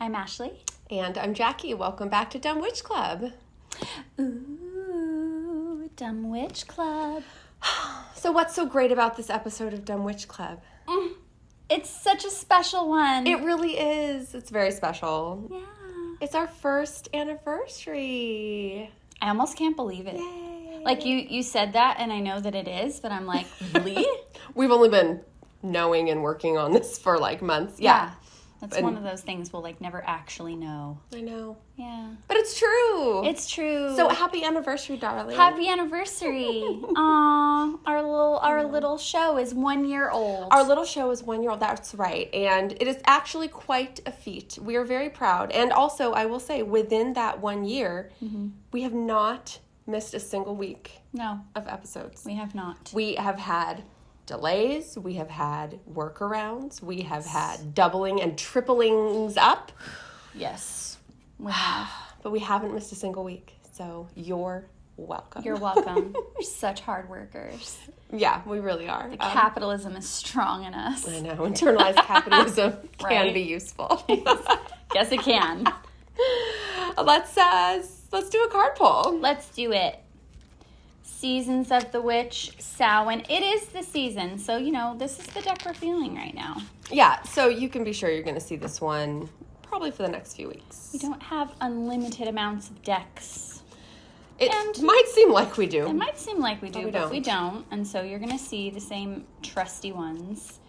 I'm Ashley. And I'm Jackie. Welcome back to Dumb Witch Club. Ooh, Dumb Witch Club. So what's so great about this episode of Dumb Witch Club? It's such a special one. It really is. It's very special. Yeah. It's our first anniversary. I almost can't believe it. Yay. Like, you said that, and I know that it is, but I'm like, really? We've only been knowing and working on this for, months. Yeah. That's one of those things we'll, never actually know. I know. Yeah. But it's true. It's true. So happy anniversary, darling. Happy anniversary. Aw, our little show is 1 year old. Our little show is 1 year old. That's right. And it is actually quite a feat. We are very proud. And also, I will say, within that 1 year, we have not missed a single week of episodes. We have not. We have had delays. We have had workarounds. We have had doubling and triplings up. Yes, we have. But we haven't missed a single week. So you're welcome. You're welcome. We're such hard workers. Yeah, we really are. The capitalism is strong in us. I know. Internalized capitalism can be useful. Yes, it can. Let's do a card pull. Let's do it. Seasons of the Witch, Samhain. It is the season, so, this is the deck we're feeling right now. Yeah, so you can be sure you're going to see this one probably for the next few weeks. We don't have unlimited amounts of decks. It might seem like we do. It might seem like we do, but we don't. And so you're going to see the same trusty ones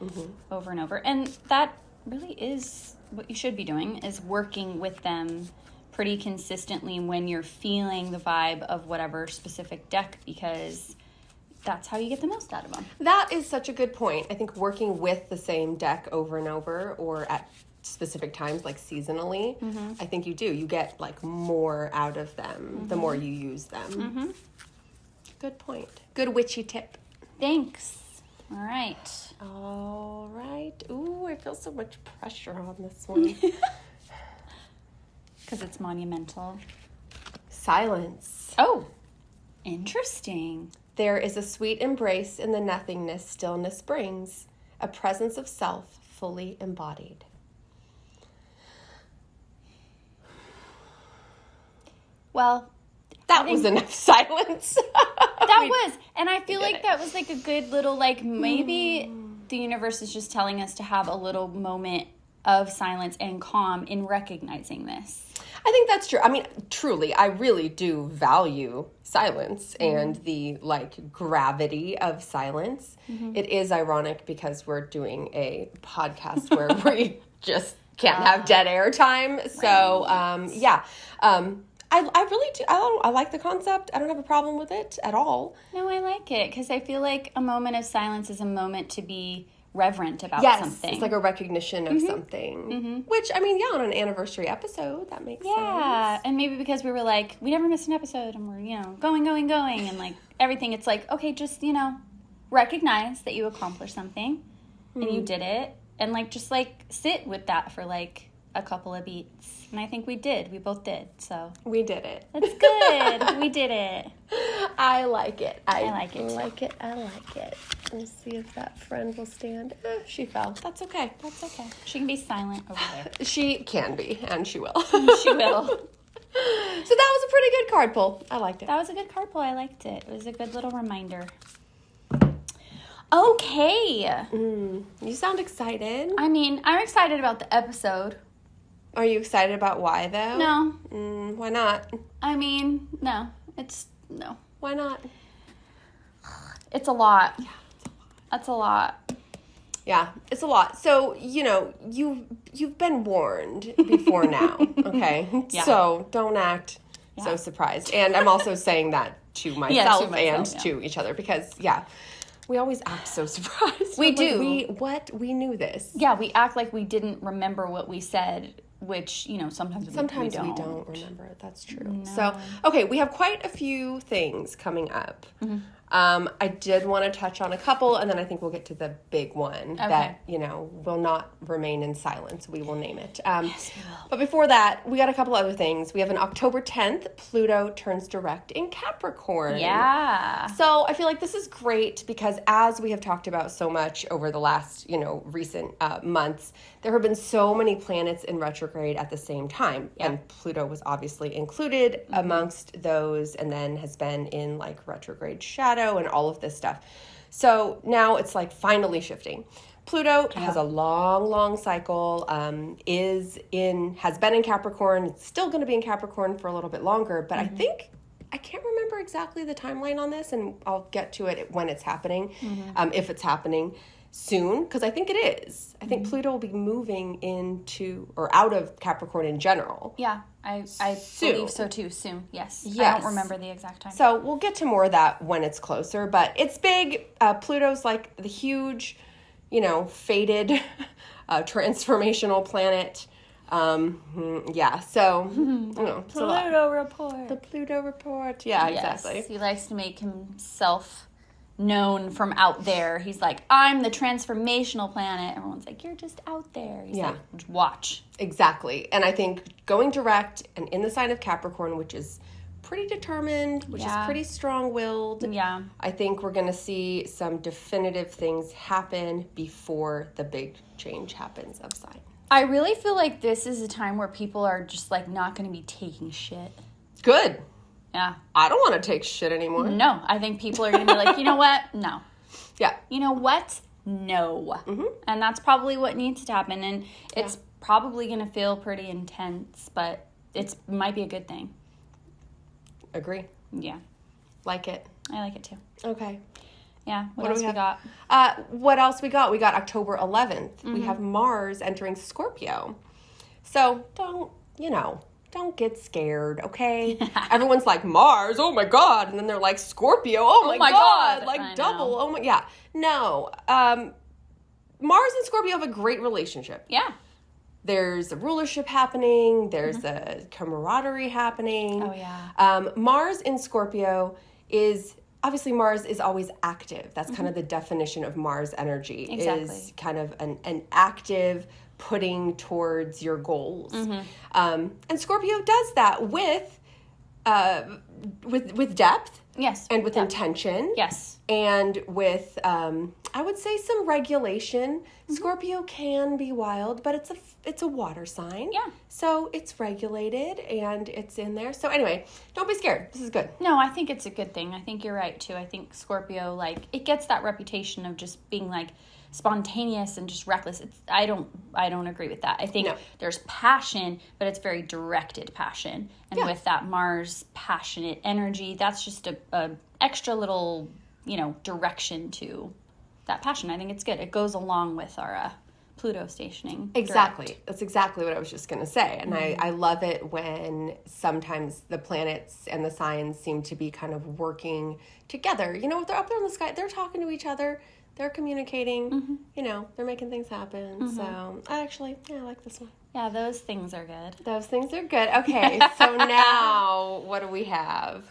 over and over. And that really is what you should be doing, is working with them pretty consistently when you're feeling the vibe of whatever specific deck, because that's how you get the most out of them. That is such a good point. I think working with the same deck over and over, or at specific times, like seasonally, I think you do. You get more out of them the more you use them. Good point. Good witchy tip. Thanks. All right. Ooh, I feel so much pressure on this one. Because it's monumental. Silence. Oh, interesting. There is a sweet embrace in the nothingness stillness brings, a presence of self fully embodied. Well, that was enough silence. That was. And I feel like that was a good little, maybe the universe is just telling us to have a little moment of silence and calm in recognizing this. I think that's true. I mean, truly, I really do value silence and the gravity of silence. It is ironic because we're doing a podcast where we just can't have dead air time. So, I really do. I like the concept. I don't have a problem with it at all. No, I like it because I feel like a moment of silence is a moment to be reverent about something. It's like a recognition of something. Which, on an anniversary episode, that makes sense. Yeah, and maybe because we were we never missed an episode, and we're, going, and everything, it's okay, just, recognize that you accomplished something, and you did it, and just sit with that for a couple of beats. And I think we did. We both did, so. We did it. That's good. We did it. I like it. I like it. I like it. Let's see if that friend will stand. She fell. That's okay. She can be silent over there. She can be, and she will. She will. So that was a pretty good card pull. I liked it. That was a good card pull. I liked it. It was a good little reminder. Okay. You sound excited. I'm excited about the episode. Are you excited about why, though? No. Why not? No. No. Why not? It's a lot. Yeah. That's a lot. Yeah, it's a lot. So, you've been warned before now, okay? Yeah. So don't act so surprised. And I'm also saying that to myself, and to each other because, we always act so surprised. We do. We knew this. Yeah, we act like we didn't remember what we said, which, sometimes we don't. We don't remember it. That's true. No. So, okay, we have quite a few things coming up. I did want to touch on a couple, and then I think we'll get to the big one that, will not remain in silence. We will name it. Yes, we will. But before that, we got a couple other things. We have an October 10th, Pluto turns direct in Capricorn. Yeah. So I feel like this is great because as we have talked about so much over the last, recent months, there have been so many planets in retrograde at the same time. Yeah. And Pluto was obviously included amongst those, and then has been in like retrograde shadow and all of this stuff. So now it's like finally shifting. Pluto has a long cycle, has been in Capricorn. It's still going to be in Capricorn for a little bit longer, but I can't remember exactly the timeline on this, and I'll get to it when it's happening, if it's happening soon, because I think it is. I think Pluto will be moving into or out of Capricorn in general. Yeah, I believe so too, soon, yes. I don't remember the exact time. So we'll get to more of that when it's closer, but it's big. Pluto's like the huge, fated transformational planet. Pluto report. The Pluto report. Yeah, yes, exactly. He likes to make himself known from out there. He's like, I'm the transformational planet. Everyone's like, you're just out there. He's like, watch. Exactly. And I think going direct and in the sign of Capricorn, which is pretty determined, which is pretty strong-willed. Yeah. I think we're going to see some definitive things happen before the big change happens of sign. I really feel like this is a time where people are just like not going to be taking shit. Good. Yeah. I don't want to take shit anymore. No. I think people are going to be like, you know what? No. Yeah. You know what? No. Mm-hmm. And that's probably what needs to happen. And it's probably going to feel pretty intense, but it might be a good thing. Agree. Yeah. Like it. I like it too. Okay. Yeah. What else we got? What else we got? We got October 11th. We have Mars entering Scorpio. So don't get scared, okay? Everyone's like, Mars, oh my God. And then they're like, Scorpio, oh my God. Like double, oh my, yeah. No. Mars and Scorpio have a great relationship. Yeah. There's a rulership happening. There's a camaraderie happening. Oh, yeah. Mars in Scorpio is... Obviously, Mars is always active. That's kind of the definition of Mars energy. Exactly. Is kind of an active putting towards your goals. And Scorpio does that with depth. Yes. And with intention. Yes. And with, I would say, some regulation. Scorpio can be wild, but it's a water sign. Yeah. So it's regulated and it's in there. So anyway, don't be scared. This is good. No, I think it's a good thing. I think you're right too. I think Scorpio, it gets that reputation of just being spontaneous and just reckless. I don't agree with that. I think there's passion, but it's very directed passion. And with that Mars passionate energy, that's just a extra little, direction to that passion. I think it's good. It goes along with our Pluto stationing. Exactly. Direct. That's exactly what I was just going to say. And I love it when sometimes the planets and the signs seem to be kind of working together. If they're up there in the sky, they're talking to each other. They're communicating, they're making things happen. So I like this one. Yeah, those things are good. Those things are good. Okay, so now what do we have?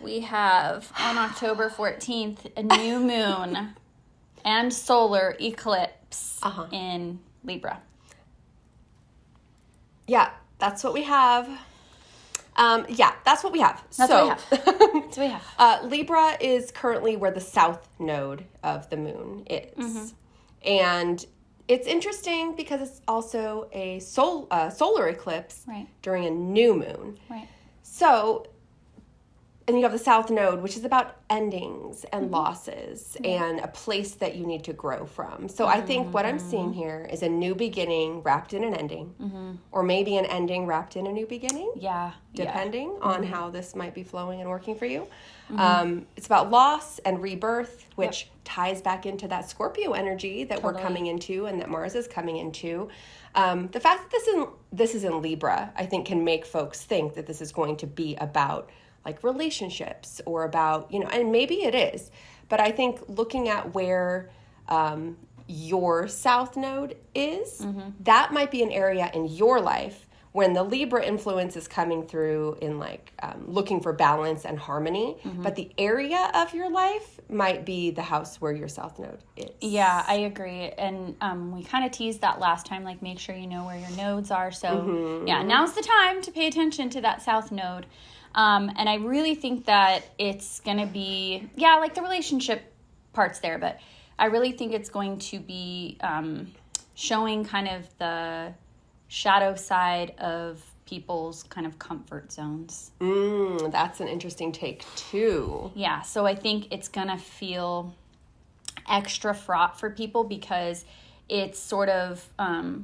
We have on October 14th a new moon and solar eclipse in Libra. Yeah, that's what we have. That's what we have. That's what we have. Libra is currently where the south node of the moon is. And it's interesting because it's also a solar eclipse during a new moon. Right. So, and you have the south node, which is about endings and losses and a place that you need to grow from. So I think what I'm seeing here is a new beginning wrapped in an ending, or maybe an ending wrapped in a new beginning. Yeah. Depending on how this might be flowing and working for you. It's about loss and rebirth, which ties back into that Scorpio energy that we're coming into and that Mars is coming into. The fact that this is in Libra, I think, can make folks think that this is going to be about relationships or about, and maybe it is, but I think looking at where your south node is, that might be an area in your life when the Libra influence is coming through in looking for balance and harmony, but the area of your life might be the house where your south node is. Yeah, I agree. And we kind of teased that last time, make sure you know where your nodes are. So now's the time to pay attention to that south node. And I really think that it's going to be, the relationship part's there, but I really think it's going to be showing kind of the shadow side of people's kind of comfort zones. That's an interesting take too. Yeah, so I think it's gonna feel extra fraught for people because it's sort of,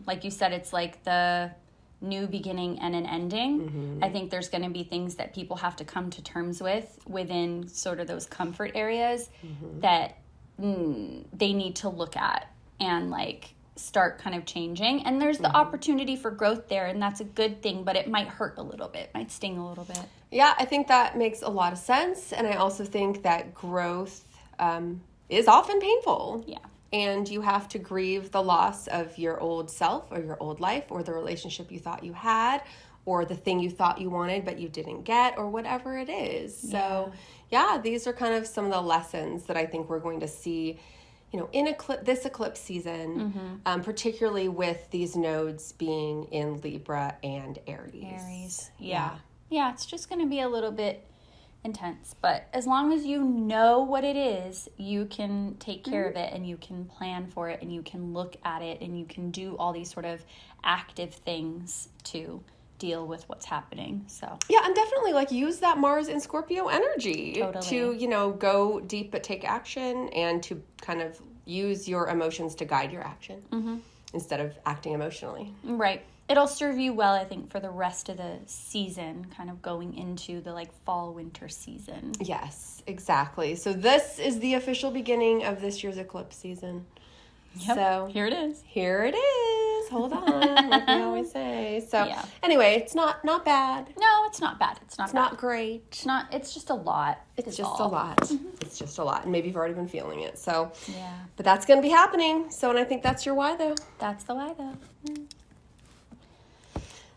like you said, it's like the new beginning and an ending. I think there's going to be things that people have to come to terms with within sort of those comfort areas that they need to look at and like start kind of changing. And there's the opportunity for growth there, and that's a good thing, but it might hurt a little bit, might sting a little bit. Yeah, I think that makes a lot of sense. And I also think that growth is often painful. Yeah. And you have to grieve the loss of your old self or your old life or the relationship you thought you had or the thing you thought you wanted but you didn't get or whatever it is. So, yeah, these are kind of some of the lessons that I think we're going to see, you know, in this eclipse season, particularly with these nodes being in Libra and Aries. Yeah, it's just going to be a little bit intense, but as long as you know what it is, you can take care of it and you can plan for it and you can look at it and you can do all these sort of active things to deal with what's happening. So yeah, and definitely like use that Mars in Scorpio energy to, you know, go deep but take action and to kind of use your emotions to guide your action instead of acting emotionally. Right. It'll serve you well, I think, for the rest of the season, kind of going into the like fall winter season. Yes, exactly. So this is the official beginning of this year's eclipse season. Yep. So here it is. Here it is. Hold on, like we always say. So anyway, it's not bad. No, it's not bad. It's not great. It's just a lot. It's just a lot. It's just a lot. And maybe you've already been feeling it. So yeah. But that's going to be happening. So, and I think that's your why though. That's the why though.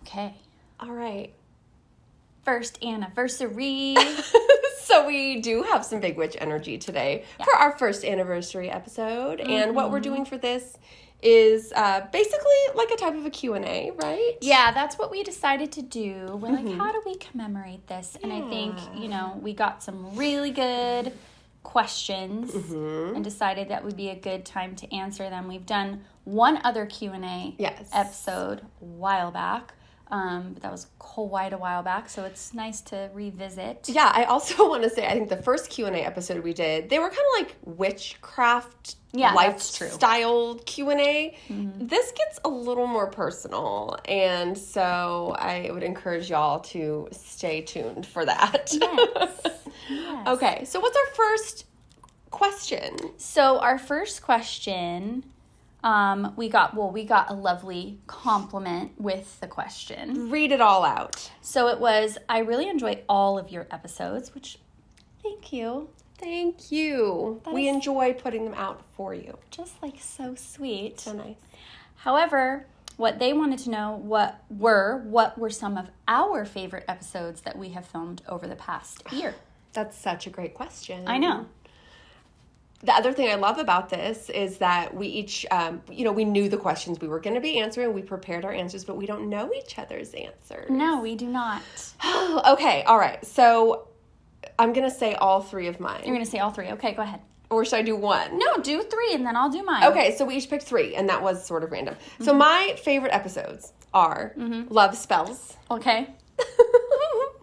Okay. All right. First anniversary. So we do have some big witch energy today for our first anniversary episode. And what we're doing for this is basically like a type of a Q&A, right? Yeah, that's what we decided to do. We're like, how do we commemorate this? And I think, you know, we got some really good questions and decided that would be a good time to answer them. We've done one other Q&A episode a while back. But that was quite a while back, so it's nice to revisit. Yeah, I also want to say, I think the first Q&A episode we did, they were kind of like witchcraft lifestyle Q&A. This gets a little more personal, and so I would encourage y'all to stay tuned for that. Yes. Okay, so what's our first question? So our first question... we got a lovely compliment with the question. Read it all out. So it was, I really enjoy all of your episodes, which, thank you. Thank you. We enjoy putting them out for you. Just like so sweet. So nice. However, what they wanted to know what were some of our favorite episodes that we have filmed over the past year. That's such a great question. I know. The other thing I love about this is that we each, we knew the questions we were going to be answering. We prepared our answers, but we don't know each other's answers. No, we do not. Okay, all right. So I'm going to say all three of mine. You're going to say all three. Okay, go ahead. Or should I do one? No, do three, and then I'll do mine. Okay, so we each picked three, and that was sort of random. So my favorite episodes are Love Spells. Okay.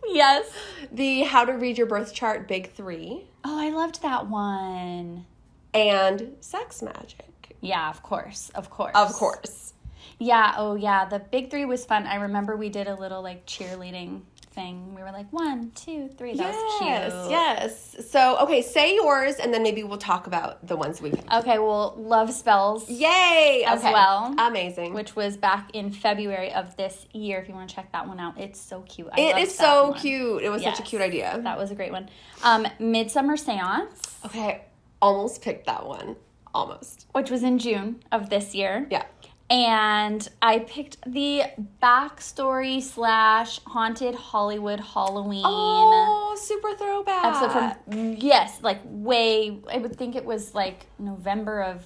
Yes. The How to Read Your Birth Chart Big 3. Oh, I loved that one. And Sex Magic. Yeah, of course. Of course. Yeah, oh yeah, the Big 3 was fun. I remember we did a little like cheerleading thing. We were like 1, 2, 3. That was cute. Yes. So, okay, say yours, and then maybe we'll talk about the ones we picked. Okay, well, Love Spells. Yay! As well. Amazing. Which was back in February of this year. If you want to check that one out, it's so cute. It is so cute. It was such a cute idea. That was a great one. Midsummer Seance. Okay, almost picked that one. Almost. Which was in June of this year. Yeah. And I picked the backstory / haunted Hollywood Halloween. Oh, super throwback. Episode from, like way, I would think it was like November of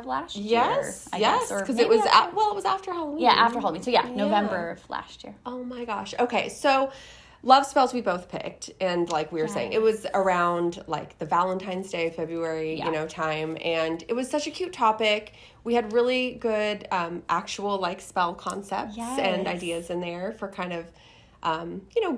last year. Yes, because it was, it was after Halloween. Yeah, after Halloween. So November of last year. Oh my gosh. Okay, so love spells we both picked. And like we were saying, it was around like the Valentine's Day, February, time. And it was such a cute topic. We had really good actual like spell concepts and ideas in there for kind of,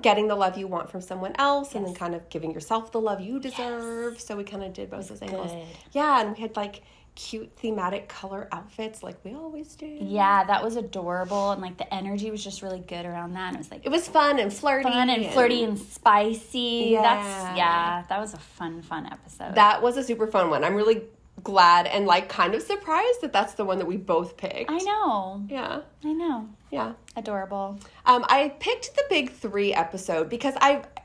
getting the love you want from someone else and then kind of giving yourself the love you deserve. So we kind of did both those angles. Yeah, and we had like cute thematic color outfits like we always do. Yeah, that was adorable, and like the energy was just really good around that. And it was like, it was fun and flirty and spicy. That was a fun episode. That was a super fun one. I'm really glad and like kind of surprised that that's the one that we both picked. I know. Yeah. I know. Yeah. Adorable. I picked the Big 3 episode because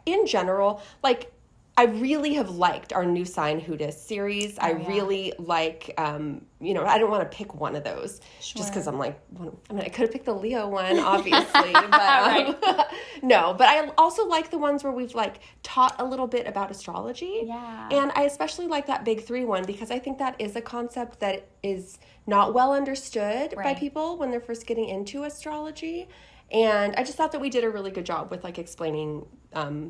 in general, like, I really have liked our New Sign Hoodis series. I really like, I don't want to pick one of those just because I'm like, I could have picked the Leo one, obviously. But no, but I also like the ones where we've like taught a little bit about astrology. Yeah. And I especially like that Big 3 one because I think that is a concept that is not well understood by people when they're first getting into astrology. And I just thought that we did a really good job with like explaining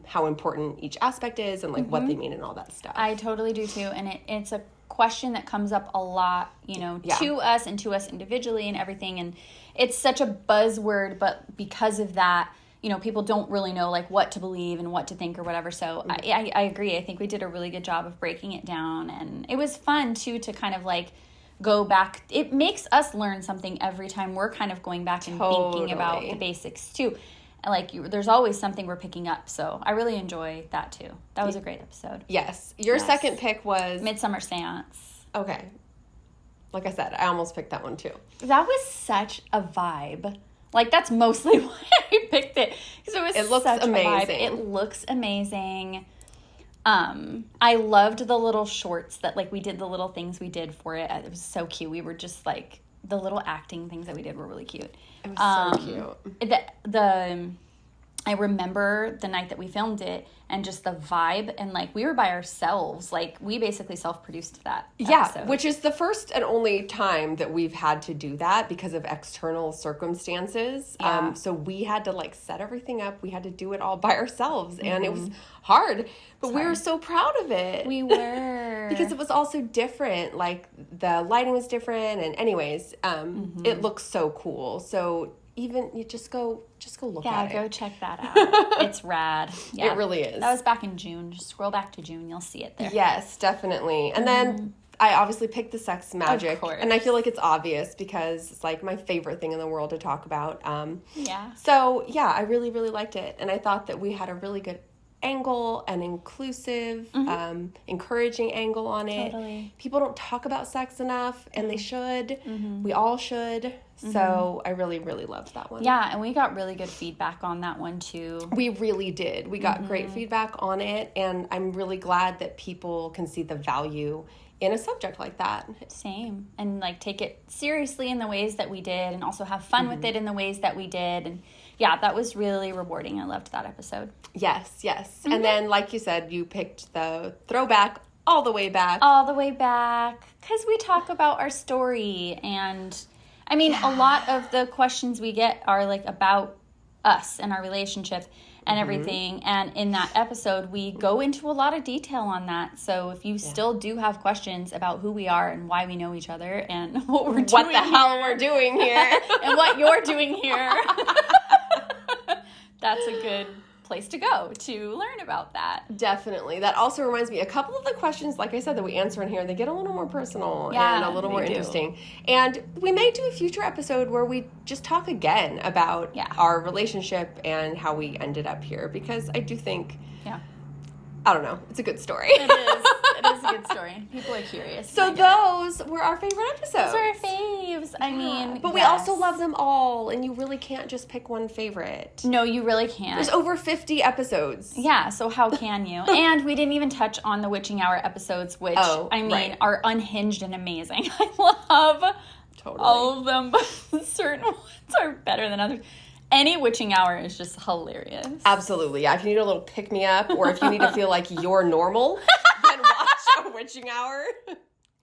how important each aspect is and like what they mean and all that stuff. I totally do too. And it's a question that comes up a lot, to us and to us individually and everything. And it's such a buzzword, but because of that, people don't really know like what to believe and what to think or whatever. So I agree. I think we did a really good job of breaking it down. And it was fun too to kind of like go back. It makes us learn something every time we're kind of going back and thinking about the basics too. Like there's always something we're picking up. So I really enjoy that too. That was a great episode. Yes. Your second pick was Midsummer Seance. Okay. Like I said, I almost picked that one too. That was such a vibe. Like that's mostly why I picked it. Because it looks such amazing. A vibe. It looks amazing. I loved the little shorts that like we did, the little things we did for it. It was so cute. We were just like the little acting things that we did were really cute. It was so cute. I remember the night that we filmed it and just the vibe and like we were by ourselves. Like we basically self-produced that episode. Which is the first and only time that we've had to do that because of external circumstances. So we had to like set everything up. We had to do it all by ourselves and it was hard, but we were so proud of it. We were. Because it was also different. Like the lighting was different and anyways, it looks so cool. So even you just go look at it. Yeah, go check that out. It's rad. Yeah. It really is. That was back in June. Just scroll back to June. You'll see it there. Yes, definitely. And then I obviously picked the sex magic. Of course. And I feel like it's obvious because it's like my favorite thing in the world to talk about. Yeah. So, yeah, I really, really liked it. And I thought that we had a really good angle, an inclusive, encouraging angle on it. Totally. People don't talk about sex enough, and they should. We all should. So I really, really loved that one. Yeah, and we got really good feedback on that one too. We really did. We got great feedback on it, and I'm really glad that people can see the value in a subject like that. Same. And like take it seriously in the ways that we did and also have fun with it in the ways that we did. And yeah, that was really rewarding. I loved that episode. Yes. And then, like you said, you picked the throwback all the way back. All the way back. Because we talk about our story. And I mean, a lot of the questions we get are like about us and our relationship and everything. And in that episode, we go into a lot of detail on that. So if you still do have questions about who we are and why we know each other and what we're doing what the hell we're doing here and what you're doing here, that's a good place to go to learn about that. Definitely. That also reminds me, a couple of the questions, like I said, that we answer in here, they get a little more personal and a little more interesting. And we may do a future episode where we just talk again about our relationship and how we ended up here, because I do think, I don't know, it's a good story. It is. It is a good story. People are curious. So those were our favorite episodes. Those are our faves. I mean, but we also love them all, and you really can't just pick one favorite. No, you really can't. There's over 50 episodes. Yeah, so how can you? And we didn't even touch on the Witching Hour episodes, which, are unhinged and amazing. I love all of them, but certain ones are better than others. Any Witching Hour is just hilarious. Absolutely. Yeah, if you need a little pick-me-up, or if you need to feel like you're normal, then watch a Witching Hour.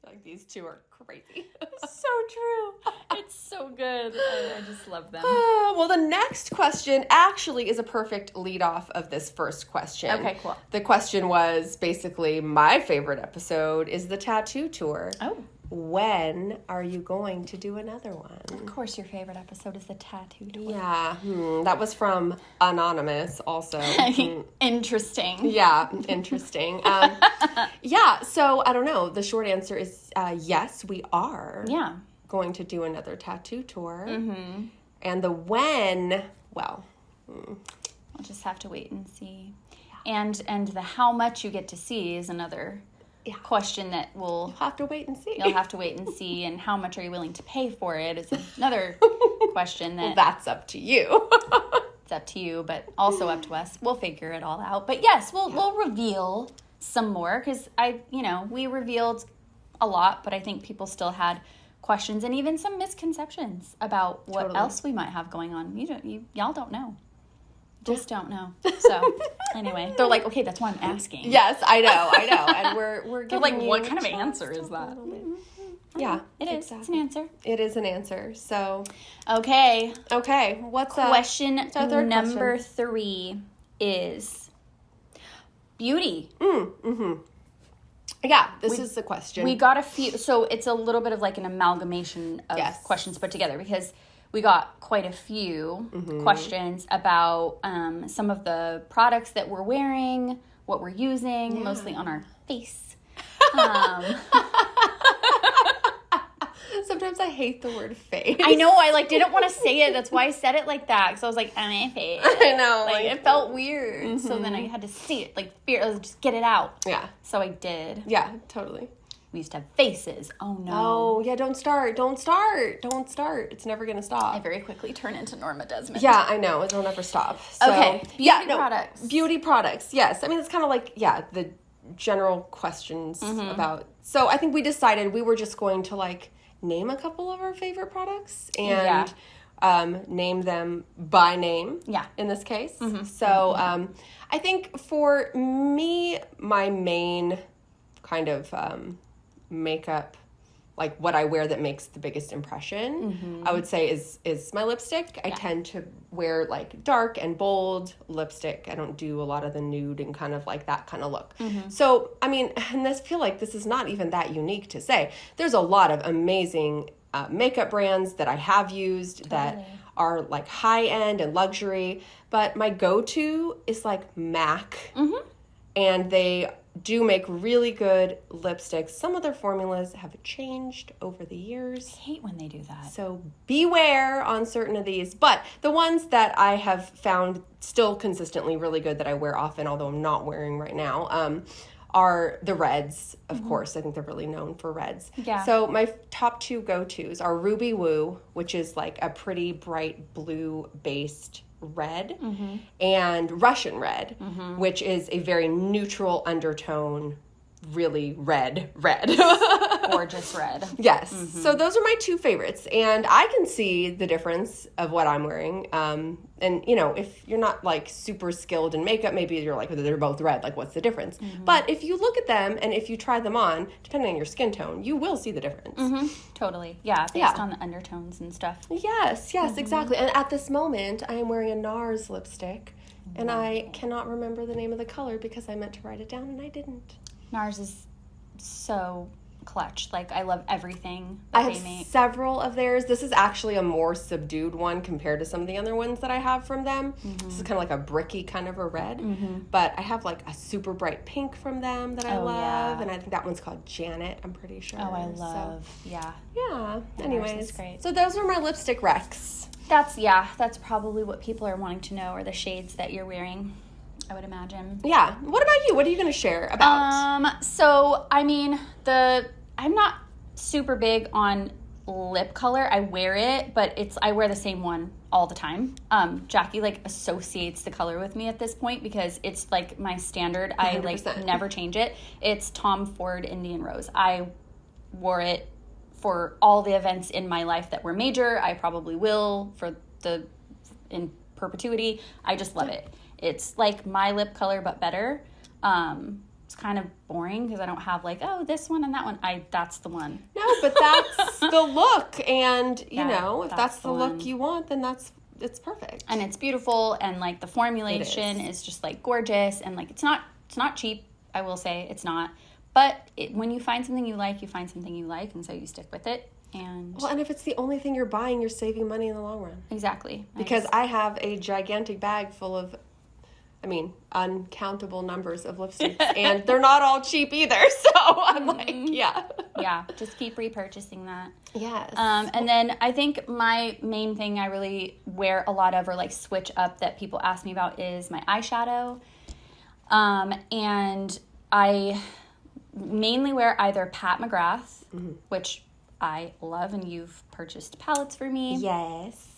Like, these two are crazy. So true. It's so good. I just love them. Well, the next question actually is a perfect lead off of this first question. Okay, cool. The question was basically, my favorite episode is the tattoo tour. Oh. When are you going to do another one? Of course, your favorite episode is the tattoo tour. Yeah, that was from Anonymous also. Interesting. Yeah, interesting. Yeah, so I don't know. The short answer is yes, we are going to do another tattoo tour. Mm-hmm. And the when, well... We'll just have to wait and see. And the how much you get to see is another... question that you'll have to wait and see. You'll have to wait and see, and how much are you willing to pay for it is another question that... Well, that's up to you. It's up to you, but also up to us. We'll figure it all out. But yes, we'll reveal some more, because we revealed a lot, but I think people still had questions and even some misconceptions about what else we might have going on. Y'all don't know. Just don't know. So anyway, they're like, okay, that's why I'm asking. Yes, I know, and we're they're giving like, what kind of answer is that? Yeah, it is. Exactly. It's an answer. It is an answer. So okay. What's question number 3 is beauty. Yeah, this is the question. We got a few, so it's a little bit of like an amalgamation of questions put together, because we got quite a few questions about some of the products that we're wearing, what we're using, mostly on our face. Sometimes I hate the word face. I know, I didn't want to say it. That's why I said it like that. So I was like, on my face. I know. It felt weird. So then I had to see it, just get it out. Yeah. So I did. Yeah, totally. We used to have faces. Oh, no. Oh, yeah, don't start. It's never going to stop. I very quickly turn into Norma Desmond. Yeah, I know. It'll never stop. So, okay. Products. Beauty products, yes. I mean, it's kind of like, the general questions about... So I think we decided we were just going to, name a couple of our favorite products and name them by name in this case. So I think for me, my main kind of... makeup, what I wear that makes the biggest impression, I would say is my lipstick. I tend to wear dark and bold lipstick. I don't do a lot of the nude and kind of that kind of look. So, I mean, and I feel like this is not even that unique to say. There's a lot of amazing makeup brands that I have used that are high end and luxury, but my go-to is MAC. And they do make really good lipsticks. Some of their formulas have changed over the years. I hate when they do that. So beware on certain of these. But the ones that I have found still consistently really good that I wear often, although I'm not wearing right now, are the reds, of course. I think they're really known for reds. Yeah. So my top 2 go-tos are Ruby Woo, which is a pretty bright blue-based red, and Russian red, which is a very neutral undertone, really red. Gorgeous red. Yes. So those are my 2 favorites, and I can see the difference of what I'm wearing. And if you're not super skilled in makeup, maybe you're they're both red, what's the difference? But if you look at them and if you try them on, depending on your skin tone, you will see the difference. Totally. Yeah, based on the undertones and stuff. Yes, exactly. And at this moment, I am wearing a NARS lipstick, and I cannot remember the name of the color because I meant to write it down and I didn't. NARS is so clutch. I love everything that they make. Several of theirs. This is actually a more subdued one compared to some of the other ones that I have from them. This is kind of a bricky kind of a red. But I have a super bright pink from them that I love. And I think that one's called Janet, I'm pretty sure. Oh, I love. Yeah. Anyways. That's great. So those are my lipstick recs. That's probably what people are wanting to know, are the shades that you're wearing, I would imagine. Yeah. What about you? What are you going to share about? So, I mean, I'm not super big on lip color. I wear it, but I wear the same one all the time. Jackie, associates the color with me at this point because it's, my standard. 100%. I, never change it. It's Tom Ford Indian Rose. I wore it for all the events in my life that were major. I probably will in perpetuity. I just love it. It's my lip color, but better. it's kind of boring because I don't have like, oh, this one and that one. That's the one. No, but that's the look. And, you know, if that's the one. look you want, then it's perfect. And it's beautiful. And like the formulation is just like gorgeous. And like, it's not cheap. I will say it's not. But when you find something you like, you find something you like. And so you stick with it. And if it's the only thing you're buying, you're saving money in the long run. Exactly. Because I have a gigantic bag full of, uncountable numbers of lipsticks, and they're not all cheap either. So I'm like, yeah. Yeah, just keep repurchasing that. Yes. And then I think my main thing I really wear a lot of, or like switch up that people ask me about, is my eyeshadow. And I mainly wear either Pat McGrath, which I love, and you've purchased palettes for me. Yes.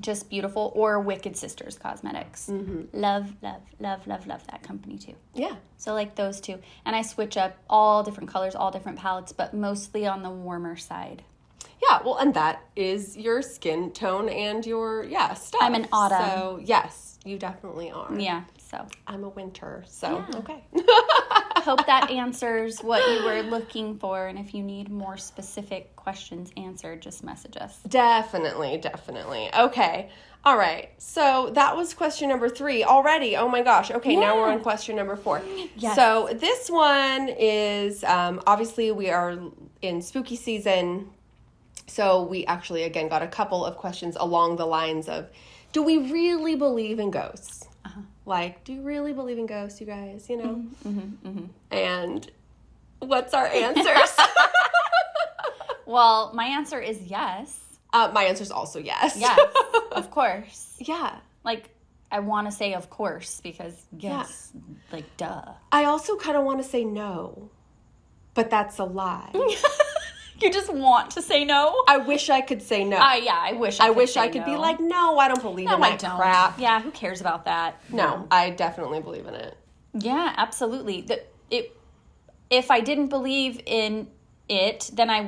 Just beautiful. Or Wicked Sisters Cosmetics. Love, love, love, love, love that company too. Yeah. So like those two. And I switch up all different colors, all different palettes, but mostly on the warmer side. Yeah, well, and that is your skin tone and your, stuff. I'm an autumn. So, yes, you definitely are. Yeah, so. I'm a winter, so, okay. Hope that answers what you were looking for. And if you need more specific questions answered, just message us. Definitely. Okay. All right. So that was question number 3 already. Oh my gosh. Okay. Yeah. Now we're on question number 4. Yes. So this one is, obviously we are in spooky season. So we actually, again, got a couple of questions along the lines of, do we really believe in ghosts? Like, do you really believe in ghosts, you guys? You know? And what's our answers? Well, my answer is yes. My answer is also yes. Yes, of course. Yeah. Like, I want to say of course because yes, like duh. I also kind of want to say no, but that's a lie. You just want to say no? I wish I could say no. Yeah, I wish I could be like, no, I don't believe in that crap. Yeah, who cares about that? No, I definitely believe in it. Yeah, absolutely. If I didn't believe in it, then I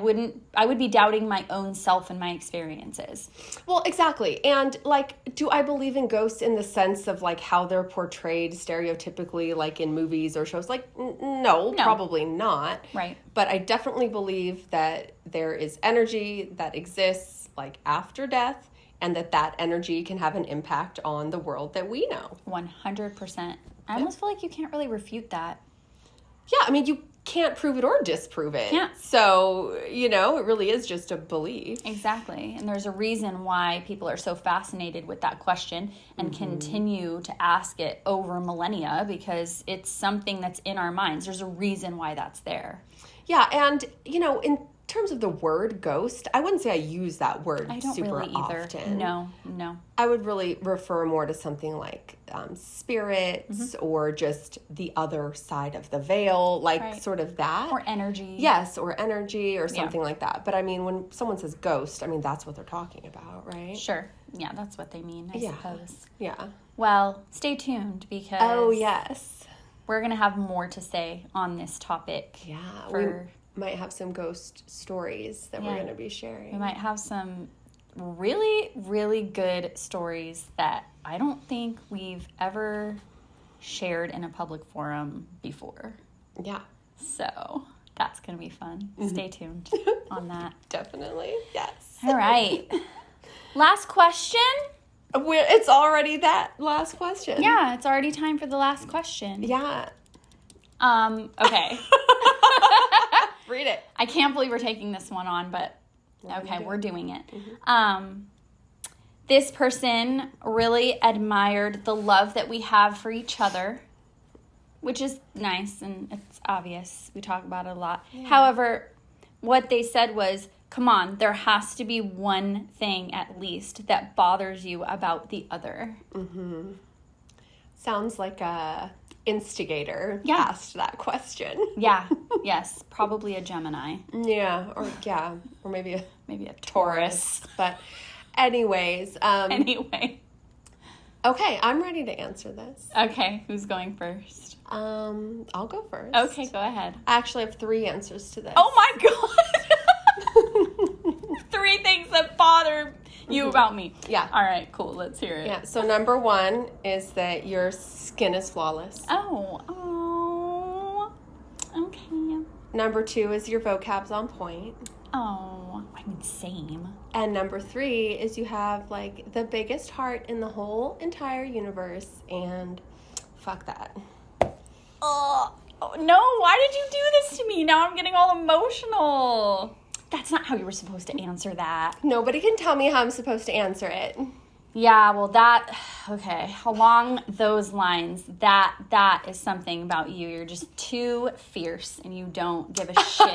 would be doubting my own self and my experiences. Well, exactly. And like, do I believe in ghosts in the sense of like how they're portrayed stereotypically, like in movies or shows? Like, no, probably not. Right. But I definitely believe that there is energy that exists like after death, and that energy can have an impact on the world that we know. 100%. I almost feel like you can't really refute that. Yeah, I mean, you can't prove it or disprove it. Yeah. So, it really is just a belief. Exactly. And there's a reason why people are so fascinated with that question and continue to ask it over millennia, because it's something that's in our minds. There's a reason why that's there. Yeah, and, in terms of the word ghost, I wouldn't say I use that word I don't super really either. often. No. I would really refer more to something like spirits or just the other side of the veil, like sort of that. Or energy. Yes, or energy or something like that. But I mean, when someone says ghost, I mean, that's what they're talking about, right? Sure. Yeah, that's what they mean, I suppose. Yeah. Well, stay tuned because... Oh, yes. We're going to have more to say on this topic. Yeah, we might have some ghost stories that we're going to be sharing. We might have some really, really good stories that I don't think we've ever shared in a public forum before. Yeah. So that's going to be fun. Stay tuned on that. Definitely. Yes. All right. Last question. It's already that last question. Yeah, it's already time for the last question. Yeah. Okay. Read it. I can't believe we're taking this one on, but okay, we're doing it. This person really admired the love that we have for each other, which is nice and it's obvious. We talk about it a lot. Yeah. However, what they said was, come on, there has to be one thing at least that bothers you about the other. Mm-hmm. Sounds like a instigator asked that question. Yeah. Yes. Probably a Gemini. Yeah. Or maybe a Taurus. But anyways. Anyway. Okay, I'm ready to answer this. Okay, who's going first? I'll go first. Okay, go ahead. I actually have 3 answers to this. Oh my God! 3 things that bother you about me. Yeah. All right, cool. Let's hear it. Yeah, so number 1 is that your skin is flawless. Oh. Number 2 is your vocab's on point. Oh, I mean, same. And number 3 is you have, like, the biggest heart in the whole entire universe, and fuck that. Oh, no, why did you do this to me? Now I'm getting all emotional. That's not how you were supposed to answer that. Nobody can tell me how I'm supposed to answer it. Yeah, well, okay, along those lines, that is something about you. You're just too fierce, and you don't give a shit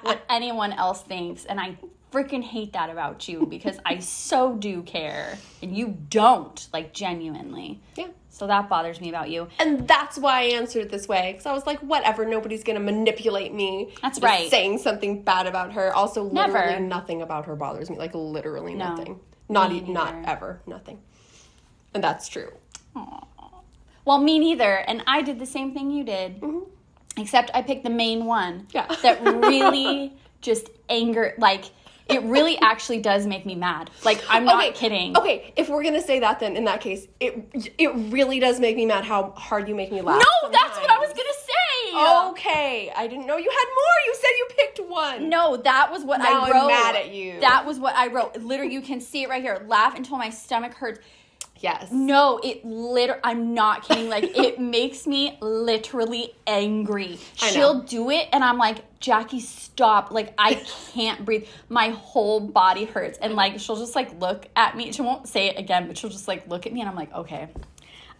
what anyone else thinks, and I freaking hate that about you, because I so do care, and you don't, like, genuinely. Yeah. So that bothers me about you. And that's why I answered it this way, because I was like, whatever, nobody's going to manipulate me. That's just right. Saying something bad about her. Also, literally Never. nothing about her bothers me. Like, literally No. nothing. Not neither. ever. Nothing. And that's true. Aww. Well, me neither. And I did the same thing you did. Mm-hmm. Except I picked the main one. Yeah. That really just like, it really actually does make me mad. Like, I'm not kidding. Okay, if we're going to say that, then in that case, it really does make me mad how hard you make me laugh. No, sometimes. that's what I was going to say. Okay, I didn't know you had more. You said you picked one. No, that was what Now I wrote. I'm mad at you. That was what I wrote. Literally, you can see it right here. Laugh until my stomach hurts. Yes. No, I'm not kidding. Like, it makes me literally angry. She'll do it, and I'm like, Jackie, stop. Like, I can't breathe. My whole body hurts. And, like, she'll just, like, look at me. She won't say it again, but she'll just, like, look at me, and I'm like, okay,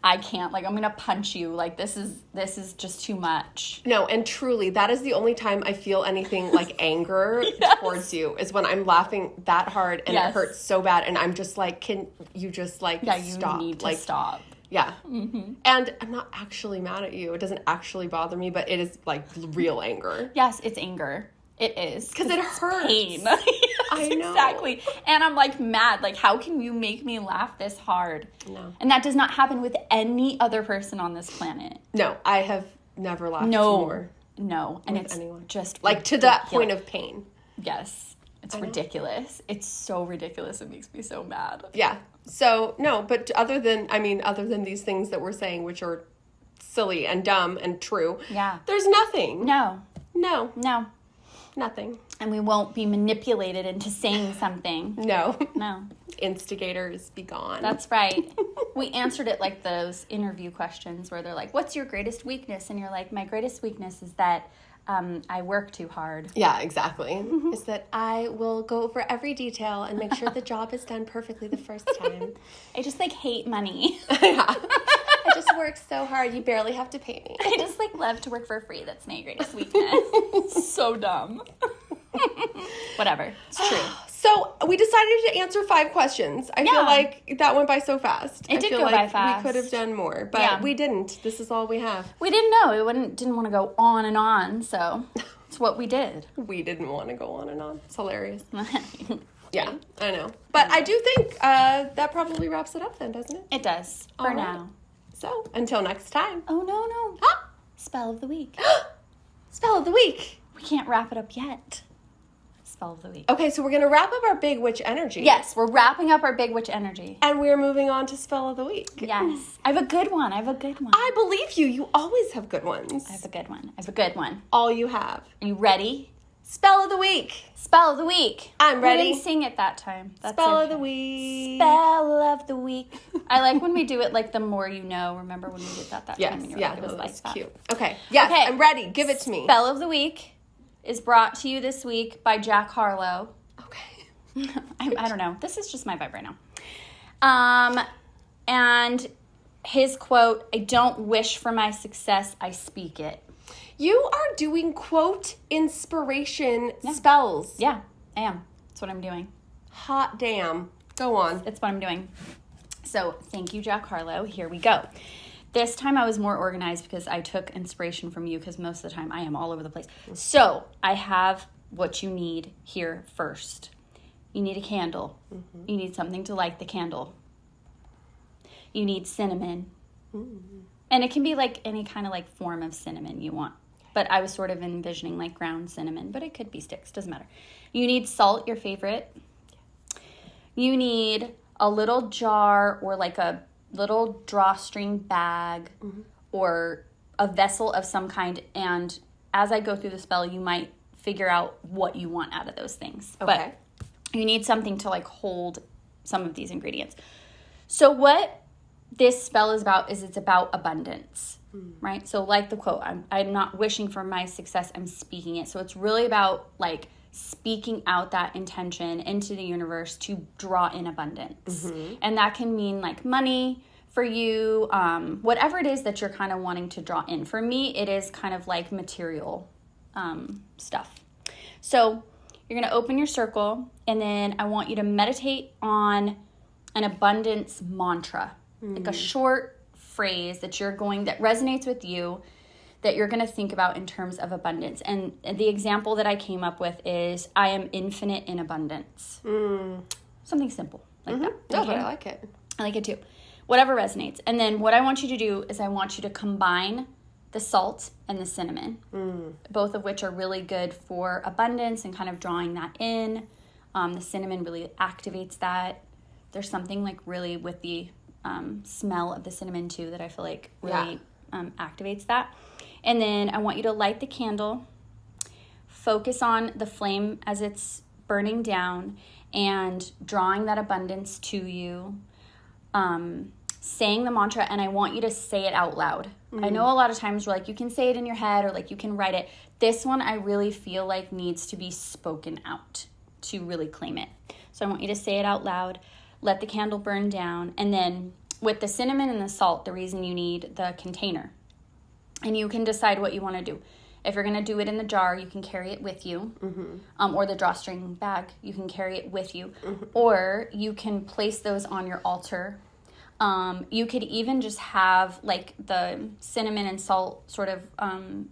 I can't. Like, I'm going to punch you. Like, this is just too much. No, and truly, that is the only time I feel anything like anger towards you, is when I'm laughing that hard and it hurts so bad, and I'm just like, can you just, like, stop? You need to like, stop. Yeah. Mm-hmm. And I'm not actually mad at you. It doesn't actually bother me, but it is, like, real anger. Yes, it's anger. It is. Because it hurts. Pain. Yes, I know. Exactly. And I'm, like, mad. Like, how can you make me laugh this hard? No. And that does not happen with any other person on this planet. No, I have never laughed more. No. And with it's anyone. just like, to that point of pain. Yes. It's ridiculous. It's so ridiculous. It makes me so mad. Yeah. So, no, but other than these things that we're saying, which are silly and dumb and true, there's nothing. No. Nothing. And we won't be manipulated into saying something. No. Instigators, be gone. That's right. We answered it like those interview questions where they're like, what's your greatest weakness? And you're like, my greatest weakness is that I work too hard. Yeah, exactly. Mm-hmm. Is that I will go over every detail and make sure the job is done perfectly the first time. I just, like, hate money. Yeah. I just work so hard, you barely have to pay me. I just, like, love to work for free. That's my greatest weakness. So dumb. Whatever. It's true. So we decided to answer 5 questions. I feel like that went by so fast. It did go by fast. We could have done more, but we didn't. This is all we have. We didn't know. We didn't want to go on and on, so it's what we did. We didn't want to go on and on. It's hilarious. Yeah, I know. But I do think that probably wraps it up then, doesn't it? It does, for now. So, until next time. Oh, no. Spell of the week. Spell of the week. We can't wrap it up yet. Spell of the week. Okay, so we're going to wrap up our big witch energy. Yes, we're wrapping up our big witch energy. And we're moving on to spell of the week. Yes. I have a good one. I believe you. You always have good ones. I have a good one. All you have. Are you ready? Spell of the week. Spell of the week. I'm ready. We didn't sing it that time. That's Spell okay. of the week. Spell of the week. I like when we do it like the more you know. Remember when we did that time? Yes, and yeah, it was that's like cute. Okay, yes, okay. I'm ready. Give it to me. Spell of the week is brought to you this week by Jack Harlow. Okay. I don't know. This is just my vibe right now. And his quote, I don't wish for my success, I speak it. You are doing quote inspiration spells. Yeah, I am. That's what I'm doing. Hot damn. Go on. That's what I'm doing. So thank you, Jack Harlow. Here we go. This time I was more organized because I took inspiration from you because most of the time I am all over the place. So I have what you need here first. You need a candle. Mm-hmm. You need something to light the candle. You need cinnamon. Mm-hmm. And it can be like any kind of like form of cinnamon you want. But I was sort of envisioning like ground cinnamon, but it could be sticks, doesn't matter. You need salt, your favorite. You need a little jar or like a little drawstring bag or a vessel of some kind, and as I go through the spell, you might figure out what you want out of those things. Okay. But you need something to like hold some of these ingredients. So what this spell is about is it's about abundance, right? So like the quote, I'm not wishing for my success, I'm speaking it. So it's really about like speaking out that intention into the universe to draw in abundance. And that can mean like money for you, whatever it is that you're kind of wanting to draw in. For me, it is kind of like material stuff. So you're going to open your circle, and then I want you to meditate on an abundance mantra, like a short phrase that resonates with you, that you're going to think about in terms of abundance. And the example that I came up with is, I am infinite in abundance. Something simple like that. No, but I like it. I like it too. Whatever resonates. And then what I want you to do is I want you to combine the salt and the cinnamon, both of which are really good for abundance and kind of drawing that in. The cinnamon really activates that. There's something like really with the smell of the cinnamon too that I feel like really activates that. And then I want you to light the candle, focus on the flame as it's burning down and drawing that abundance to you, saying the mantra, and I want you to say it out loud. I know a lot of times we're like, you can say it in your head or like you can write it. This one I really feel like needs to be spoken out to really claim it. So I want you to say it out loud, let the candle burn down, and then with the cinnamon and the salt, the reason you need the container. And you can decide what you want to do. If you're going to do it in the jar, you can carry it with you. Or the drawstring bag, you can carry it with you. Or you can place those on your altar. You could even just have like the cinnamon and salt sort of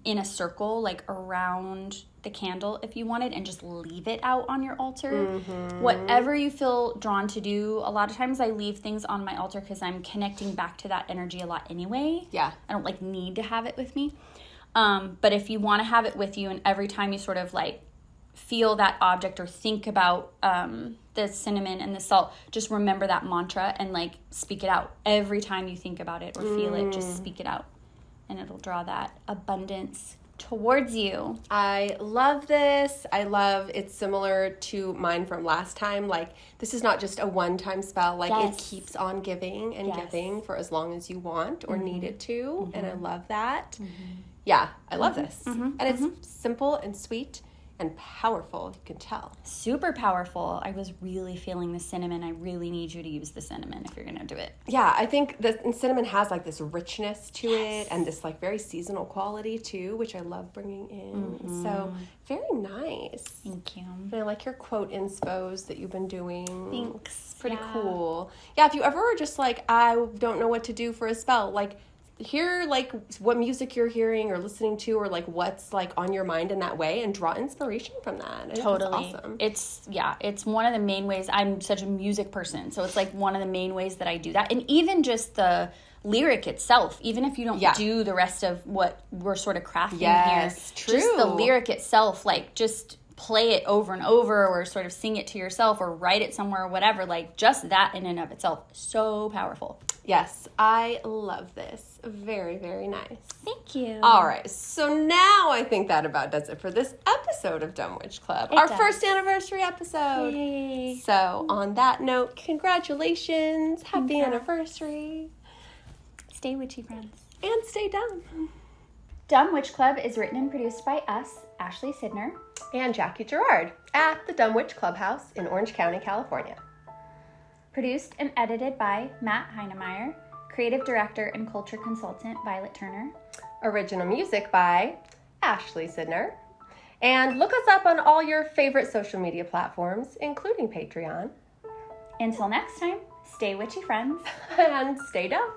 in a circle, like around the candle if you wanted, and just leave it out on your altar. Whatever you feel drawn to do. A lot of times I leave things on my altar because I'm connecting back to that energy a lot anyway. I don't like need to have it with me. But if you want to have it with you, and every time you sort of like feel that object or think about the cinnamon and the salt, just remember that mantra and like speak it out. Every time you think about it or feel it, just speak it out, and it'll draw that abundance towards you. I love this. I love it's similar to mine from last time. Like, this is not just a one-time spell. Like, it keeps on giving and giving for as long as you want or need it to. And I love that. Yeah, I love this. And it's simple and sweet and powerful, you can tell. Super powerful. I was really feeling the cinnamon. I really need you to use the cinnamon if you're going to do it. Yeah, I think the cinnamon has like this richness to it and this like very seasonal quality too, which I love bringing in. So very nice. Thank you. And I like your quote inspos that you've been doing. Thanks. Pretty cool. Yeah, if you ever are just like, I don't know what to do for a spell, like hear like what music you're hearing or listening to, or like what's like on your mind in that way, and draw inspiration from that. I think totally. that's awesome. It's one of the main ways. I'm such a music person, so it's like one of the main ways that I do that. And even just the lyric itself, even if you don't do the rest of what we're sort of crafting here, true. Just the lyric itself, like just play it over and over, or sort of sing it to yourself, or write it somewhere, or whatever. Like just that in and of itself, so powerful. Yes, I love this. Very, very nice. Thank you. All right, so now I think that about does it for this episode of Dumb Witch Club. Our first anniversary episode. Yay. So on that note, congratulations. Happy anniversary. Stay witchy, friends. And stay dumb. Dumb Witch Club is written and produced by us, Ashley Sidner and Jackie Gerard, at the Dumb Witch Clubhouse in Orange County, California. Produced and edited by Matt Heinemeyer. Creative director and culture consultant Violet Turner. Original music by Ashley Sidner. And look us up on all your favorite social media platforms, including Patreon. Until next time, stay witchy, friends. And stay dumb.